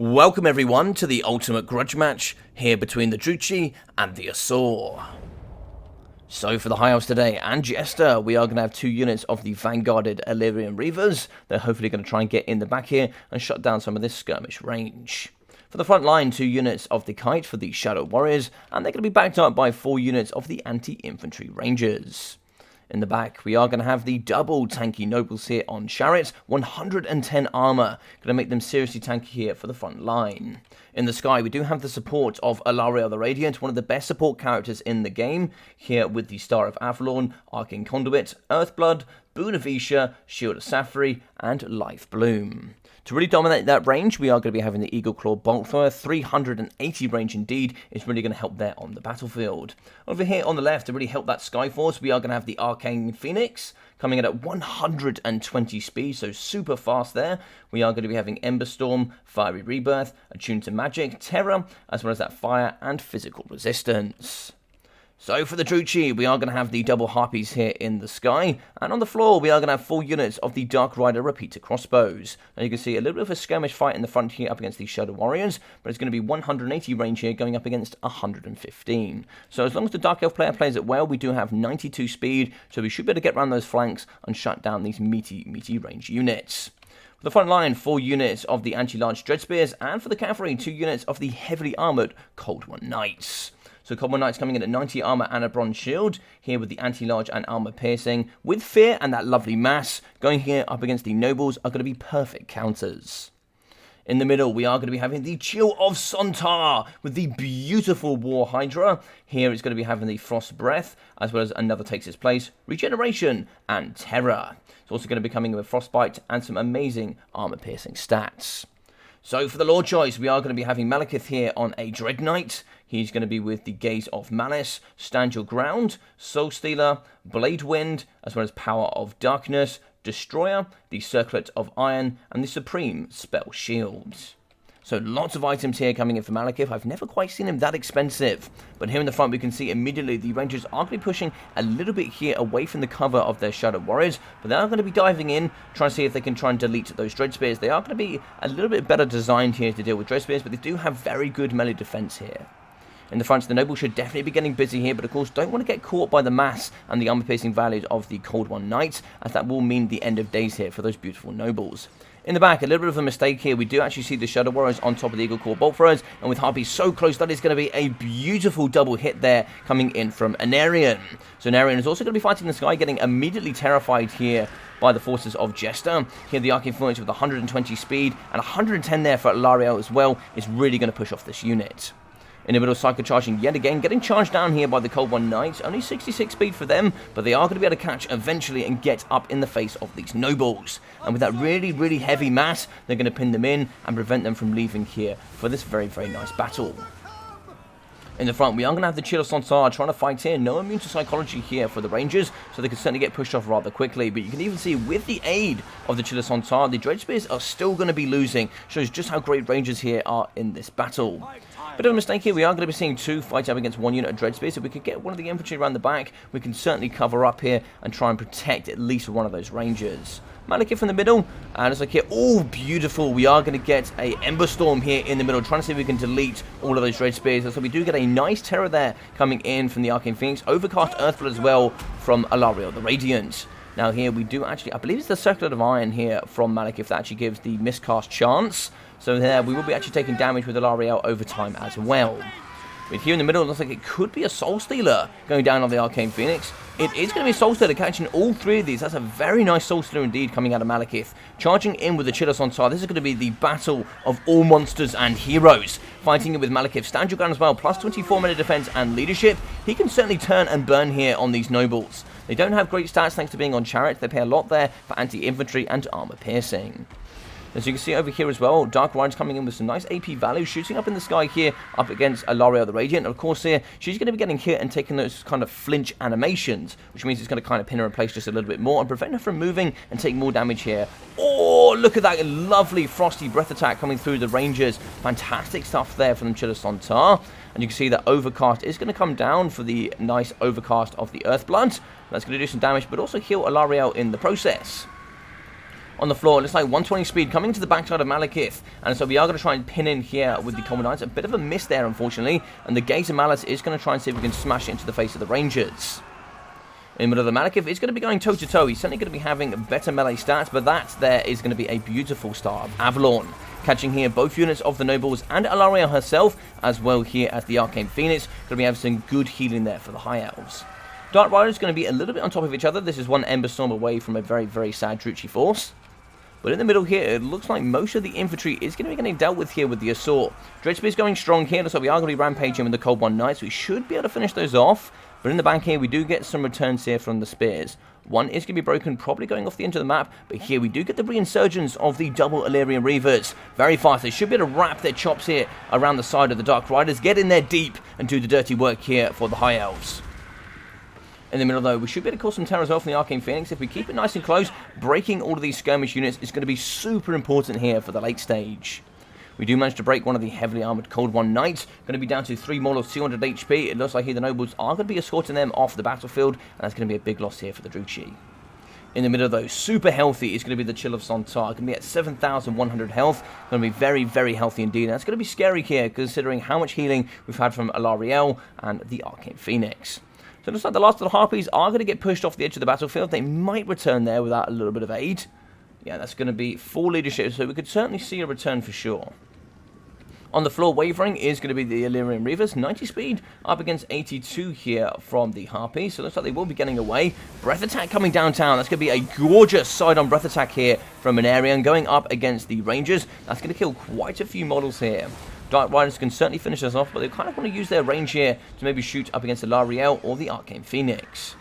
Welcome everyone to the ultimate grudge match here between the Drucci and the Asur. So for the High Elves today and Jester, we are going to have two units of the Vanguarded Inaerion Reavers. They're hopefully going to try and get in the back here and shut down some of this skirmish range. For the front line, two units of the Kite for the Shadow Warriors, and they're going to be backed up by 4 units of the Anti-Infantry Rangers. In the back, we are going to have the double tanky nobles here on chariots, 110 armor, going to make them seriously tanky here for the front line. In the sky, we do have the support of Alariel the Radiant, one of the best support characters in the game, here with the Star of Avalon, Arcane Conduit, Earthblood, Boon of Isha, Shield of Safri, and Life Bloom. To really dominate that range, we are going to be having the Eagle Claw Bolt Thrower, 380 range indeed, is really going to help there on the battlefield. Over here on the left, to really help that Skyforce, we are going to have the Arcane Phoenix, coming in at 120 speed, so super fast there. We are going to be having Ember Storm, Fiery Rebirth, Attuned to Magic, Terror, as well as that Fire and Physical Resistance. So for the Drucci, we are going to have the double Harpies here in the sky, and on the floor we are going to have 4 units of the Dark Rider Repeater Crossbows. Now you can see a little bit of a skirmish fight in the front here up against the Shadow Warriors, but it's going to be 180 range here going up against 115. So as long as the Dark Elf player plays it well, we do have 92 speed, so we should be able to get around those flanks and shut down these meaty range units. For the front line, 4 units of the Anti-Large Dread Spears, and for the cavalry, 2 units of the heavily armoured Cold One Knights. So Cold One Knights coming in at 90 armor and a bronze shield, here with the anti-large and armor piercing, with fear and that lovely mass, going here up against the nobles are going to be perfect counters. In the middle, we are going to be having the Chill of Sontar, with the beautiful War Hydra. Here it's going to be having the Frost Breath, as well as another takes its place, Regeneration, and Terror. It's also going to be coming with Frostbite and some amazing armor piercing stats. So for the Lord choice, we are going to be having Malekith here on a Dread Knight. He's going to be with the Gaze of Malice, Stand Your Ground, Soul Stealer, Blade Wind, as well as Power of Darkness, Destroyer, the Circlet of Iron, and the Supreme Spell Shield. So lots of items here coming in for Malekith. I've never quite seen him that expensive. But here in the front we can see immediately the Rangers are going to be pushing a little bit here away from the cover of their Shadow Warriors. But they are going to be diving in, trying to see if they can try and delete those Dread Spears. They are going to be a little bit better designed here to deal with Dread Spears, but they do have very good melee defense here. In the front, the nobles should definitely be getting busy here, but of course don't want to get caught by the mass and the armor-piercing values of the Cold One Knights, as that will mean the end of days here for those beautiful nobles. In the back, a little bit of a mistake here. We do actually see the Shadow Warriors on top of the Eagle Claw Bolt Throwers, and with Harpies so close, that is going to be a beautiful double hit there coming in from Inaerion. So Inaerion is also going to be fighting the sky, getting immediately terrified here by the forces of Jester. Here the Arcane Phoenix with 120 speed and 110 there for Alariel as well is really going to push off this unit. In the middle, Psycho charging yet again, getting charged down here by the Cold One Knights. Only 66 speed for them, but they are going to be able to catch eventually and get up in the face of these nobles. And with that really heavy mass, they're going to pin them in and prevent them from leaving here for this very nice battle. In the front, we are going to have the Chill of Sontar trying to fight here. No immune to psychology here for the Rangers, so they can certainly get pushed off rather quickly. But you can even see with the aid of the Chill of Sontar, the Dread Spears are still going to be losing. Shows just how great Rangers here are in this battle. Bit of a mistake here, we are going to be seeing 2 fight up against 1 unit of Dread Spears. If we could get one of the infantry around the back, we can certainly cover up here and try and protect at least one of those Rangers. Malekith in the middle, and it's like here, oh beautiful, we are going to get a Ember Storm here in the middle, trying to see if we can delete all of those Dread Spears. So we do get a nice Terror there coming in from the Arcane Phoenix, Overcast Earthblood as well from Alariel the Radiant. Now here we do actually, I believe it's the Circlet of Iron here from Malekith that actually gives the miscast chance. So there we will be actually taking damage with Alariel over time as well. But here in the middle, it looks like it could be a Soul Stealer going down on the Arcane Phoenix. It is going to be a Soul Stealer catching all 3 of these. That's a very nice Soul Stealer indeed coming out of Malekith. Charging in with the Chill of Sontar. This is going to be the battle of all monsters and heroes. Fighting it with Malekith. Stand Your Ground as well. Plus 24 melee defense and leadership. He can certainly turn and burn here on these nobles. They don't have great stats thanks to being on chariots. They pay a lot there for anti-infantry and armor piercing. As you can see over here as well, Dark Rider's coming in with some nice AP value, shooting up in the sky here, up against Alariel the Radiant. And of course here, she's going to be getting hit and taking those kind of flinch animations, which means it's going to kind of pin her in place just a little bit more and prevent her from moving and taking more damage here. Oh, look at that lovely Frosty Breath attack coming through the Rangers. Fantastic stuff there from the Chill of Sontar. And you can see that Overcast is going to come down for the nice Overcast of the Earthblood. That's going to do some damage, but also heal Alariel in the process. On the floor, it looks like 120 speed coming to the backside of Malekith, and so we are going to try and pin in here with the Common Knights. A bit of a miss there, unfortunately, and the Gaze of Malice is going to try and see if we can smash it into the face of the Rangers. In the middle of the Malekith, it's going to be going toe-to-toe. He's certainly going to be having better melee stats, but that there is going to be a beautiful start of Avalon. Catching here both units of the Nobles and Ilaria herself, as well here as the Arcane Phoenix. Going to be having some good healing there for the High Elves. Dark Riders going to be a little bit on top of each other. This is one Ember Storm away from a very, very sad Drucci force. But in the middle here, it looks like most of the infantry is going to be getting dealt with here with the Asur. Dreadspear is going strong here, so we are going to be rampaging with the Cold One Knights. We should be able to finish those off. But in the back here, we do get some returns here from the Spears. One is going to be broken, probably going off the edge of the map. But here we do get the reinsurgence of the double Illyrian Reavers. Very fast. They should be able to wrap their chops here around the side of the Dark Riders. Get in there deep and do the dirty work here for the High Elves. In the middle, though, we should be able to cause some terror as well from the Arcane Phoenix. If we keep it nice and close, breaking all of these skirmish units is going to be super important here for the late stage. We do manage to break one of the heavily armoured Cold One Knights. Going to be down to 3 Mortals, 200 HP. It looks like here the Nobles are going to be escorting them off the battlefield, and that's going to be a big loss here for the Drucci. In the middle, though, super healthy is going to be the Chill of Sontar. Going to be at 7,100 health. Going to be very, very healthy indeed. And that's going to be scary here, considering how much healing we've had from Ilariel and the Arcane Phoenix. So it looks like the last of the Harpies are going to get pushed off the edge of the battlefield. They might return there without a little bit of aid. Yeah, that's going to be full leadership, so we could certainly see a return for sure. On the floor, wavering is going to be the Illyrian Reavers. 90 speed up against 82 here from the Harpies. So it looks like they will be getting away. Breath attack coming downtown. That's going to be a gorgeous side-on breath attack here from Inaerion going up against the Rangers. That's going to kill quite a few models here. Dark Riders can certainly finish us off, but they kind of want to use their range here to maybe shoot up against the Lariel or the Arcane Phoenix.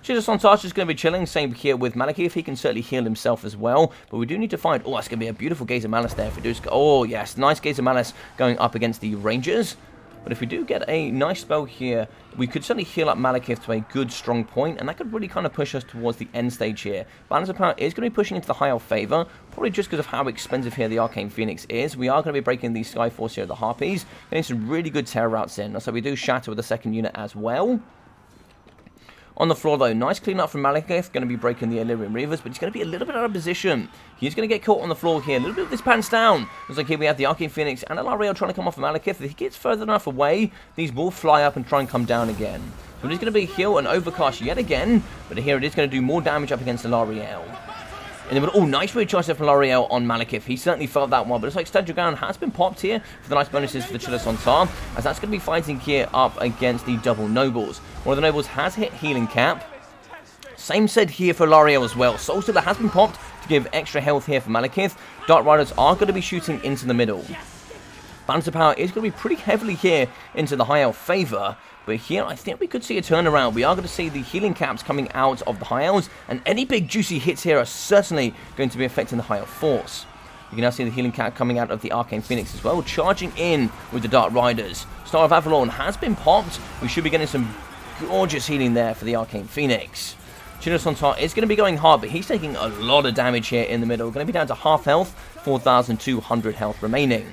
Sontar is going to be chilling, same here with Malekith. He can certainly heal himself as well, but we do need to find... Oh, that's going to be a beautiful Gaze of Malice there. If we do... Oh, yes, nice Gaze of Malice going up against the Rangers. But if we do get a nice spell here, we could certainly heal up Malekith to a good, strong point, and that could really kind of push us towards the end stage here. Balance of Power is going to be pushing into the High Elf favor, probably just because of how expensive here the Arcane Phoenix is. We are going to be breaking the Sky Force here at the Harpies, getting some really good terror routes in. So we do Shatter with the second unit as well. On the floor, though, nice clean up from Malekith. Going to be breaking the Illyrian Reavers, but he's going to be a little bit out of position. He's going to get caught on the floor here. A little bit with his pants down. Looks like here we have the Arcane Phoenix and Ilariel trying to come off of Malekith. If he gets further enough away, these will fly up and try and come down again. So it is going to be a heal and overcast yet again, but here it is going to do more damage up against Ilariel. In the middle, oh, nice recharge there from L'Oreal on Malekith. He certainly felt that one, but it's like Statue Ground has been popped here for the nice bonuses for the Chill of Sontar, as that's going to be fighting here up against the double Nobles. One of the Nobles has hit healing cap. Same said here for L'Oreal as well. Soul Stealer has been popped to give extra health here for Malekith. Dark Riders are going to be shooting into the middle. Balance of Power is going to be pretty heavily here into the High Elf favor. But here, I think we could see a turnaround. We are going to see the healing caps coming out of the High Elves, and any big juicy hits here are certainly going to be affecting the High Elf force. You can now see the healing cap coming out of the Arcane Phoenix as well, charging in with the Dark Riders. Star of Avalon has been popped. We should be getting some gorgeous healing there for the Arcane Phoenix. Chill of Sontar is going to be going hard, but he's taking a lot of damage here in the middle. Going to be down to half health, 4,200 health remaining.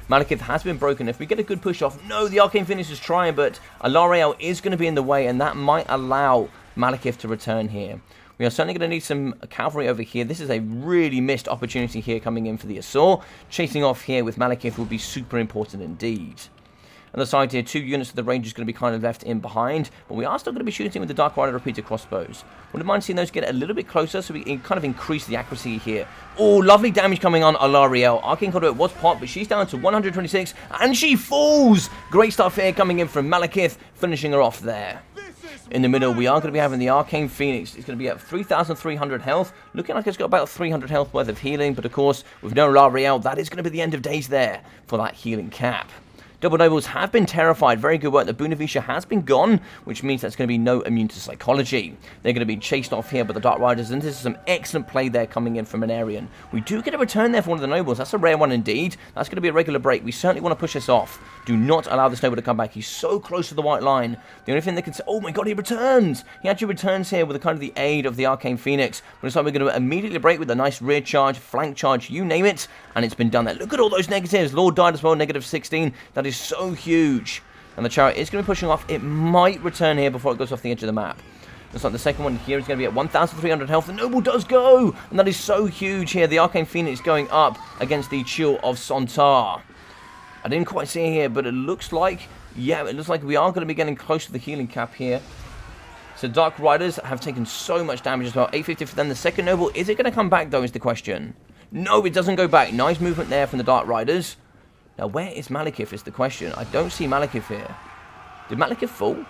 Malekith has been broken. If we get a good push off, no, the Arcane Phoenix is trying, but L'Oreal is going to be in the way, and that might allow Malekith to return here. We are certainly going to need some cavalry over here. This is a really missed opportunity here coming in for the Asur. Chasing off here with Malekith will be super important indeed. On the side here, 2 units of the Rangers going to be kind of left in behind, but we are still going to be shooting with the Dark Rider repeater crossbows. Wouldn't mind seeing those get a little bit closer so we can kind of increase the accuracy here. Oh, lovely damage coming on L'Oreal. Arcane Conduit was popped, but she's down to 126, and she falls! Great stuff here coming in from Malekith, finishing her off there. In the middle, we are going to be having the Arcane Phoenix. It's going to be at 3,300 health. Looking like it's got about 300 health worth of healing, but of course, with no L'Oreal, that is going to be the end of days there for that healing cap. Double Nobles have been terrified. Very good work. The Bonavisha has been gone, which means that's going to be no immune to psychology. They're going to be chased off here by the Dark Riders, and this is some excellent play there coming in from Inaerion. We do get a return there for one of the Nobles. That's a rare one indeed. That's going to be a regular break. We certainly want to push this off. Do not allow this Noble to come back. He's so close to the white line. The only thing they can say, oh my god, he returns! He actually returns here with the kind of the aid of the Arcane Phoenix. But it's like we're going to immediately break with a nice rear charge, flank charge, you name it, and it's been done there. Look at all those negatives. Lord died as well, negative 16. That is so huge. And the chariot is going to be pushing off. It might return here before it goes off the edge of the map. Looks like the second one here is going to be at 1,300 health. The Noble does go, and that is so huge here. The Arcane Phoenix going up against the Chill of Sontar. I didn't quite see it here, but it looks like, yeah, it looks like we are going to be getting close to the healing cap here. So Dark Riders have taken so much damage as well. 850 for them. The second Noble, is it going to come back though is the question. No, it doesn't go back. Nice movement there from the Dark Riders. Now, where is Malekith is the question. I don't see Malekith here. Did Malekith fall?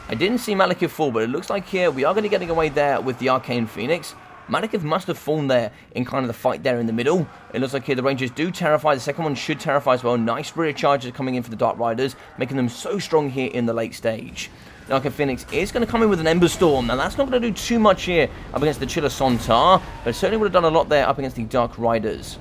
I didn't see Malekith fall, but it looks like here we are going to be getting away there with the Arcane Phoenix. Malekith must have fallen there in kind of the fight there in the middle. It looks like here the Rangers do terrify. The second one should terrify as well. Nice rear charges coming in for the Dark Riders, making them so strong here in the late stage. The Arcane Phoenix is going to come in with an Ember Storm. Now, that's not going to do too much here up against the Chill of Sontar, but it certainly would have done a lot there up against the Dark Riders.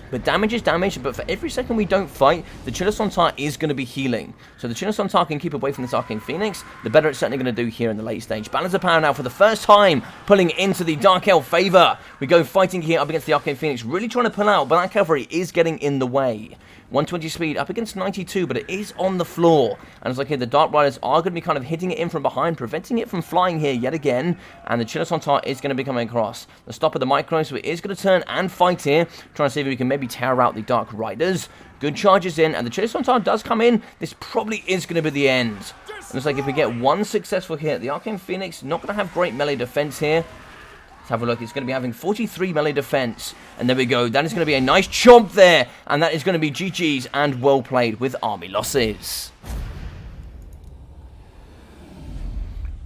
But damage is damage, but for every second we don't fight, the Chill of Sontar is going to be healing. So the Chill of Sontar can keep away from this Arcane Phoenix, the better it's certainly going to do here in the late stage. Balance of power now for the first time, pulling into the Dark Elf favor. We go fighting here up against the Arcane Phoenix, really trying to pull out, but that cavalry is getting in the way. 120 speed up against 92, but it is on the floor. And it's like here, the Dark Riders are going to be kind of hitting it in from behind, preventing it from flying here yet again. And the Chill of Sontar is going to be coming across. The stop of the Micro, so it is going to turn and fight here, trying to see if we can maybe tear out the Dark Riders. Good charges in, and the Chill of Sontar does come in. This probably is going to be the end. And it's like if we get one successful hit, the Arcane Phoenix not going to have great melee defense here. Have a look. It's going to be having 43 melee defense. And there we go. That is going to be a nice chomp there. And that is going to be GG's and well played with army losses.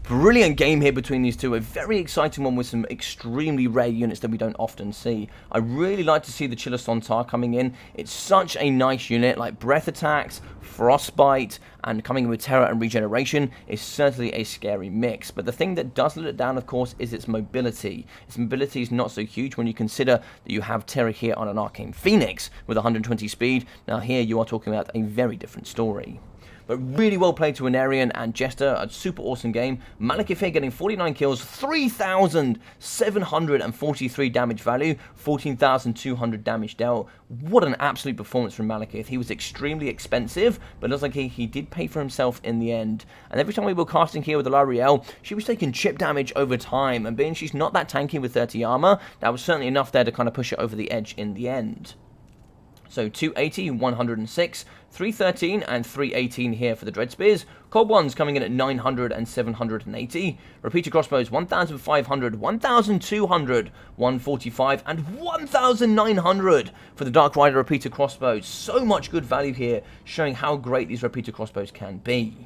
Brilliant game here between these two. A very exciting one with some extremely rare units that we don't often see. I really like to see the Chill of Sontar coming in. It's such a nice unit, like breath attacks, frostbite, and coming in with terror and regeneration is certainly a scary mix. But the thing that does let it down, of course, is its mobility. Its mobility is not so huge when you consider that you have terror here on an Arcane Phoenix with 120 speed. Now here you are talking about a very different story. But really well played to Inaerion and Jester. A super awesome game. Malekith here getting 49 kills, 3,743 damage value, 14,200 damage dealt. What an absolute performance from Malekith. He was extremely expensive, but it looks like he did pay for himself in the end. And every time we were casting here with Elariel, she was taking chip damage over time. And being she's not that tanky with 30 armor, that was certainly enough there to kind of push it over the edge in the end. So 280, 106, 313, and 318 here for the Dread Spears. Cold Ones coming in at 900 and 780. Repeater Crossbows 1,500, 1,200, 145, and 1,900 for the Dark Rider Repeater Crossbows. So much good value here, showing how great these Repeater Crossbows can be.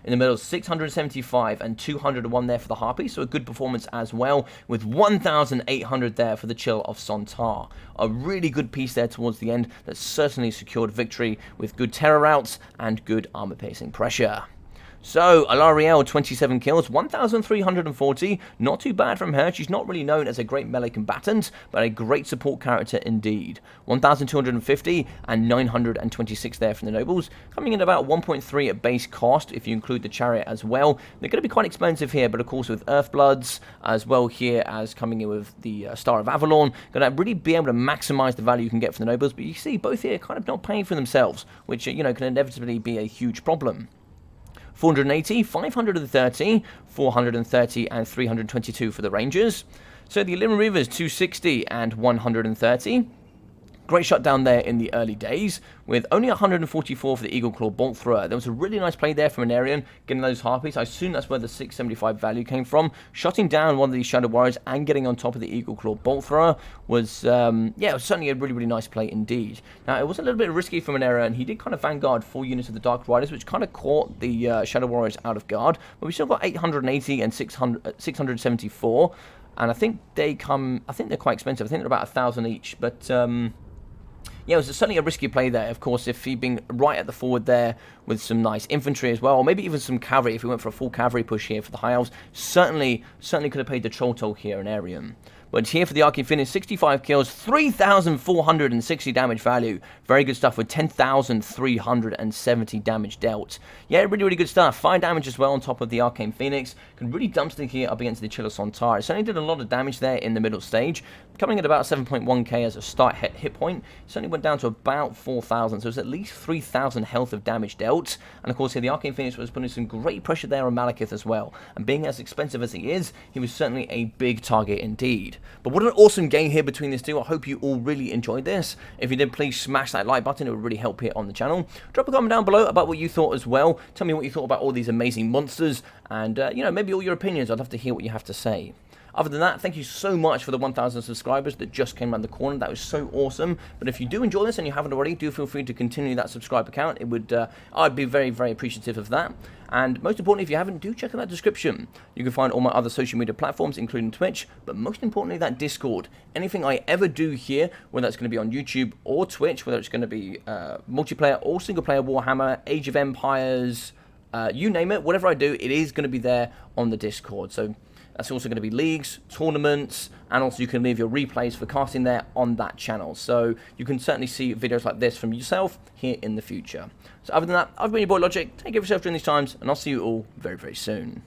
In the middle, 675 and 201 there for the Harpy, so a good performance as well, with 1,800 there for the Chill of Sontar. A really good piece there towards the end that certainly secured victory with good terror routes and good armor-piercing pressure. So, Elariel, 27 kills, 1,340, not too bad from her. She's not really known as a great melee combatant, but a great support character indeed. 1,250 and 926 there from the Nobles, coming in about 1.3 at base cost, if you include the Chariot as well. They're going to be quite expensive here, but of course with Earthbloods, as well here as coming in with the Star of Avalon, going to really be able to maximize the value you can get from the Nobles, but you see both here kind of not paying for themselves, which, you know, can inevitably be a huge problem. 480, 530, 430, and 322 for the Rangers. So the Illyrian Reavers, 260 and 130. Great shutdown there in the early days, with only 144 for the Eagle Claw Bolt Thrower. There was a really nice play there from Inaerion, getting those Harpies. I assume that's where the 675 value came from. Shutting down one of these Shadow Warriors and getting on top of the Eagle Claw Bolt Thrower was, yeah, it was certainly a really, really nice play indeed. Now, it was a little bit risky from Inaerion. He did kind of vanguard 4 units of the Dark Riders, which kind of caught the Shadow Warriors out of guard. But we still got 880 and 674. And I think they're quite expensive. I think they're about 1,000 each. But, yeah, it was certainly a risky play there. Of course, if he'd been right at the forward there with some nice infantry as well, or maybe even some cavalry, if he went for a full cavalry push here for the High Elves, certainly could have paid the troll toll here in Inaerion. But here for the Arcane Phoenix, 65 kills, 3,460 damage value. Very good stuff with 10,370 damage dealt. Yeah, really, really good stuff. 5 damage as well on top of the Arcane Phoenix. Can really dumpster here up against the Chill of Sontar. It certainly did a lot of damage there in the middle stage. coming at about 7.1k as a start hit point. It certainly went down to about 4,000, so it's at least 3,000 health of damage dealt. And of course here the Arcane Phoenix was putting some great pressure there on Malekith as well. And being as expensive as he is, he was certainly a big target indeed. But what an awesome game here between these two. I hope you all really enjoyed this. If you did, please smash that like button. It would really help here on the channel. Drop a comment down below about what you thought as well. Tell me what you thought about all these amazing monsters. And, you know, maybe all your opinions. I'd love to hear what you have to say. Other than that, thank you so much for the 1,000 subscribers that just came around the corner. That was so awesome. But if you do enjoy this and you haven't already, do feel free to continue that subscribe account. It would, I'd be very, very appreciative of that. And most importantly, if you haven't, do check out that description. You can find all my other social media platforms, including Twitch, but most importantly, that Discord. Anything I ever do here, whether it's going to be on YouTube or Twitch, whether it's going to be multiplayer or single-player Warhammer, Age of Empires, you name it, whatever I do, it is going to be there on the Discord. So that's also going to be leagues, tournaments, and also you can leave your replays for casting there on that channel. So you can certainly see videos like this from yourself here in the future. So other than that, I've been your boy Logic. Take care of yourself during these times, and I'll see you all very, very soon.